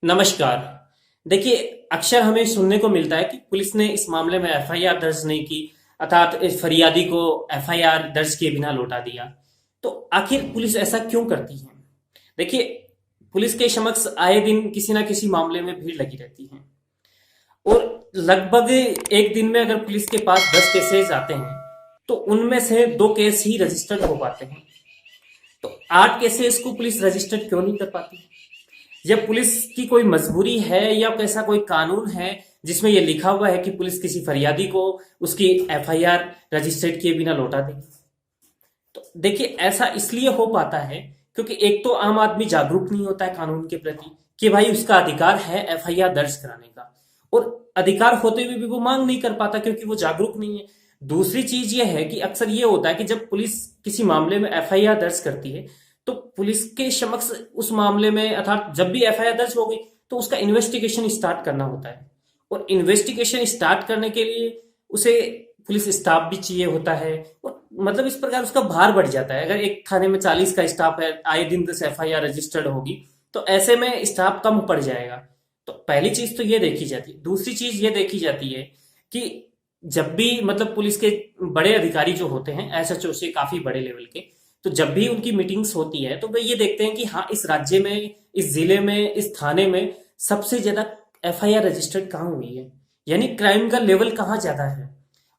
नमस्कार। देखिए, अक्सर हमें सुनने को मिलता है कि पुलिस ने इस मामले में एफआईआर दर्ज नहीं की, अर्थात इस फरियादी को एफआईआर दर्ज किए बिना लौटा दिया। तो आखिर पुलिस ऐसा क्यों करती है? देखिए, पुलिस के समक्ष आए दिन किसी ना किसी मामले में भीड़ लगी रहती है और लगभग एक दिन में अगर पुलिस के पास 10 केसेस आते हैं तो उनमें से 2 केस ही रजिस्टर्ड हो पाते हैं। तो 8 केसेस को पुलिस रजिस्टर्ड क्यों नहीं कर पाती? जब पुलिस की कोई मजबूरी है या ऐसा कोई कानून है जिसमें यह लिखा हुआ है कि पुलिस किसी फरियादी को उसकी एफआईआर रजिस्टर्ड किए बिना लौटा देगी? तो देखिए, ऐसा इसलिए हो पाता है क्योंकि एक तो आम आदमी जागरूक नहीं होता है कानून के प्रति कि भाई उसका अधिकार है एफआईआर दर्ज कराने का, और अधिकार होते हुए भी वो मांग नहीं कर पाता क्योंकि वो जागरूक नहीं है। दूसरी चीज ये है कि अक्सर ये होता है कि जब पुलिस किसी मामले में एफआईआर दर्ज करती है तो पुलिस के समक्ष उस मामले में, अर्थात जब भी एफआईआर दर्ज हो गई तो उसका इन्वेस्टिगेशन स्टार्ट करना होता है, और इन्वेस्टिगेशन स्टार्ट करने के लिए उसे पुलिस स्टाफ भी चाहिए होता है, और मतलब इस प्रकार उसका भार बढ़ जाता है। अगर एक थाने में 40 का स्टाफ है, आए दिन 10 एफआईआर रजिस्टर्ड होगी, तो ऐसे में स्टाफ कम पड़ जाएगा। तो पहली चीज तो ये देखी जाती है। दूसरी चीज ये देखी जाती है कि जब भी मतलब पुलिस के बड़े अधिकारी जो होते हैं, एसएचओ से काफी बड़े लेवल के, तो जब भी उनकी मीटिंग्स होती है तो वे ये देखते हैं कि हाँ, इस राज्य में, इस जिले में, इस थाने में सबसे ज्यादा एफआईआर रजिस्टर्ड कहाँ हुई है, यानी क्राइम का लेवल कहाँ ज्यादा है,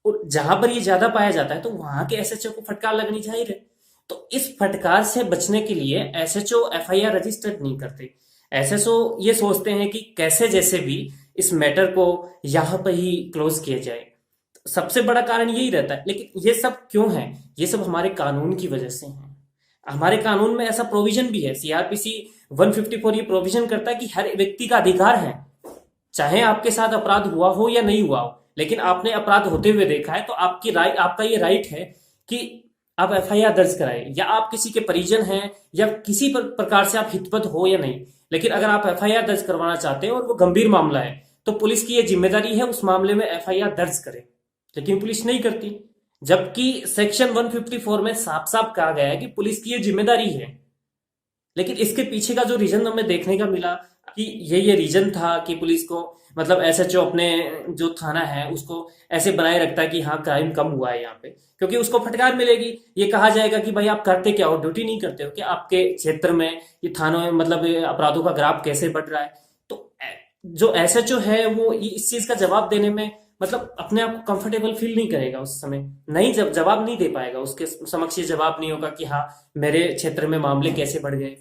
और जहां पर ये ज्यादा पाया जाता है तो वहां के एसएचओ को फटकार लगनी जाहिर है। तो इस फटकार से बचने के लिए एसएचओ एफआईआर रजिस्टर्ड नहीं करते। एसएचओ ये सोचते हैं कि कैसे जैसे भी इस मैटर को यहाँ पर ही क्लोज किया जाए। सबसे बड़ा कारण यही रहता है। लेकिन ये सब क्यों है? ये सब हमारे कानून की वजह से है। हमारे कानून में ऐसा प्रोविजन भी है, सीआरपीसी 154 ये प्रोविजन करता है कि हर व्यक्ति का अधिकार है, चाहे आपके साथ अपराध हुआ हो या नहीं हुआ हो, लेकिन आपने अपराध होते हुए देखा है तो आपकी राइट, आपका ये राइट है कि आप एफआईआर दर्ज कराएं, या आप किसी के परिजन हैं या किसी प्रकार से आप हितपत हो या नहीं, लेकिन अगर आप एफआईआर दर्ज करवाना चाहते हैं और वो गंभीर मामला है तो पुलिस की यह जिम्मेदारी है उस मामले में एफआईआर दर्ज करें। लेकिन पुलिस नहीं करती, जबकि सेक्शन 154 में साफ साफ कहा गया है कि पुलिस की यह जिम्मेदारी है। लेकिन इसके पीछे का जो रीजन हमें देखने का मिला कि ये रीजन था कि पुलिस को, मतलब एसएचओ अपने जो थाना है उसको ऐसे बनाए रखता है कि हाँ, क्राइम कम हुआ है यहाँ पे, क्योंकि उसको फटकार मिलेगी। ये कहा जाएगा कि भाई आप करते क्या हो, ड्यूटी नहीं करते हो क्या? आपके क्षेत्र में, ये थानों में मतलब अपराधों का ग्राफ कैसे बढ़ रहा है? तो जो एसएचओ है वो इस चीज का जवाब देने में मतलब अपने आप को कंफर्टेबल फील नहीं करेगा उस समय, नहीं, जब जवाब नहीं दे पाएगा, उसके समक्ष ये जवाब नहीं होगा कि हाँ, मेरे क्षेत्र में मामले कैसे बढ़ गए।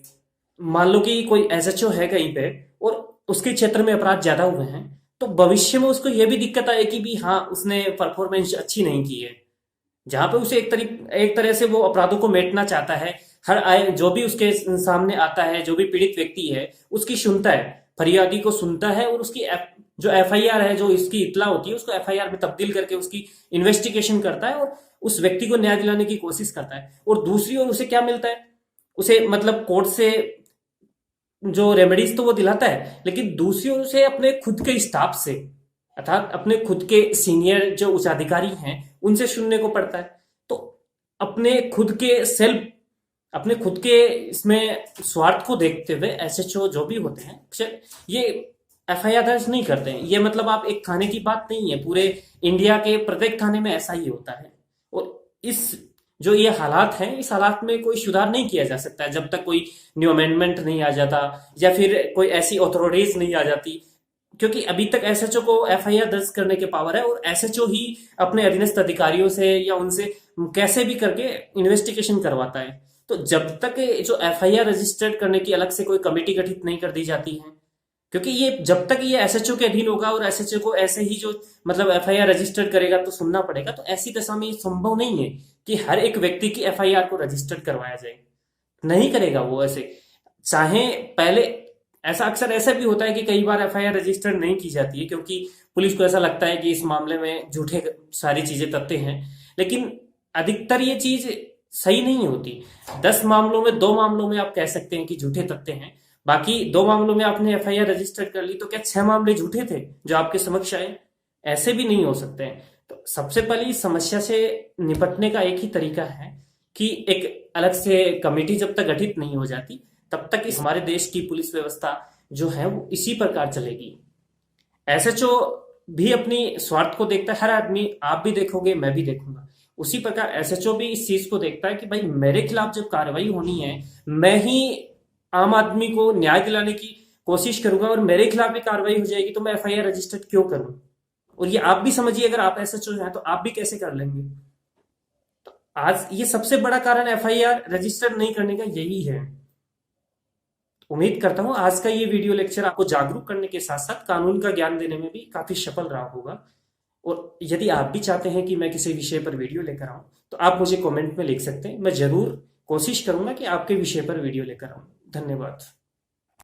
मान लो कि कोई एसएचओ है कहीं पे और उसके क्षेत्र में अपराध ज्यादा हुए हैं, तो भविष्य में उसको यह भी दिक्कत आए कि भी हाँ, उसने परफॉर्मेंस अच्छी नहीं की है। जहां पे उसे एक तरह से वो अपराधों को मेटना चाहता है, हर आए जो भी उसके सामने आता है, जो भी पीड़ित व्यक्ति है उसकी सुनता है, फरियादी को सुनता है, और उसकी जो एफआईआर है, जो इसकी इतला होती है, उसको एफआईआर में तब्दील करके उसकी इन्वेस्टिगेशन करता है और उस व्यक्ति को न्याय दिलाने की कोशिश करता है। और दूसरी ओर उसे क्या मिलता है? उसे मतलब कोर्ट से जो रेमेडीज तो वो दिलाता है, लेकिन दूसरी ओर उसे अपने खुद के स्टाफ से, अर्थात अपने खुद के सीनियर जो उच्च अधिकारी हैं उनसे सुनने को पड़ता है। तो अपने खुद के सेल्फ, अपने खुद के इसमें स्वार्थ को देखते हुए एसएचओ जो भी होते हैं अक्सर ये एफआईआर दर्ज नहीं करते हैं। ये मतलब आप एक थाने की बात नहीं है, पूरे इंडिया के प्रत्येक थाने में ऐसा ही होता है। और इस जो ये हालात हैं, इस हालात में कोई सुधार नहीं किया जा सकता है जब तक कोई न्यू अमेंडमेंट नहीं आ जाता या फिर कोई ऐसी अथॉरिटीज नहीं आ जाती, क्योंकि अभी तक एसएचओ को एफआईआर दर्ज करने के पावर है और एसएचओ ही अपने अधीनस्थ अधिकारियों से या उनसे कैसे भी करके इन्वेस्टिगेशन करवाता है। तो जब तक जो एफआईआर रजिस्टर्ड करने की अलग से कोई कमेटी गठित नहीं कर दी जाती है, क्योंकि ये जब तक ये एसएचओ के अधीन होगा और एसएचओ को ऐसे ही जो मतलब एफआईआर रजिस्टर्ड करेगा तो सुनना पड़ेगा, तो ऐसी दशा में ये संभव नहीं है कि हर एक व्यक्ति की एफआईआर को रजिस्टर्ड करवाया जाए। नहीं करेगा वो ऐसे। चाहे पहले ऐसा अक्सर ऐसा भी होता है कि कई बार एफआईआर रजिस्टर्ड नहीं की जाती है क्योंकि पुलिस को ऐसा लगता है कि इस मामले में झूठे सारी चीजें तथ्य हैं, लेकिन अधिकतर ये चीज सही नहीं होती। 10 मामलों में 2 मामलों में आप कह सकते हैं कि झूठे तथ्य हैं, बाकी 2 मामलों में आपने एफआईआर रजिस्टर्ड कर ली, तो क्या 6 मामले झूठे थे जो आपके समक्ष आए? ऐसे भी नहीं हो सकते हैं। तो सबसे पहले इस समस्या से निपटने का एक ही तरीका है कि एक अलग से कमेटी जब तक गठित नहीं हो जाती तब तक इस हमारे देश की पुलिस व्यवस्था जो है वो इसी प्रकार चलेगी। एसएचओ भी अपनी स्वार्थ को देखता है, हर आदमी, आप भी देखोगे मैं भी देखूंगा, उसी प्रकार एसएचओ भी इस चीज को देखता है कि भाई मेरे खिलाफ जब कार्रवाई होनी है, मैं ही आम आदमी को न्याय दिलाने की कोशिश करूंगा और मेरे खिलाफ भी कार्रवाई हो जाएगी तो मैं एफआईआर रजिस्टर्ड क्यों करूं। और ये आप भी समझिए, अगर आप एसएचओ हैं तो आप भी कैसे कर लेंगे। आज ये सबसे बड़ा कारण एफआईआर रजिस्टर नहीं करने का यही है। उम्मीद करता हूं आज का ये वीडियो लेक्चर आपको जागरूक करने के साथ साथ कानून का ज्ञान देने में भी काफी सफल रहा होगा। और यदि आप भी चाहते हैं कि मैं किसी विषय पर वीडियो लेकर आऊं तो आप मुझे कमेंट में लिख सकते हैं, मैं जरूर कोशिश करूंगा कि आपके विषय पर वीडियो लेकर आऊं। धन्यवाद।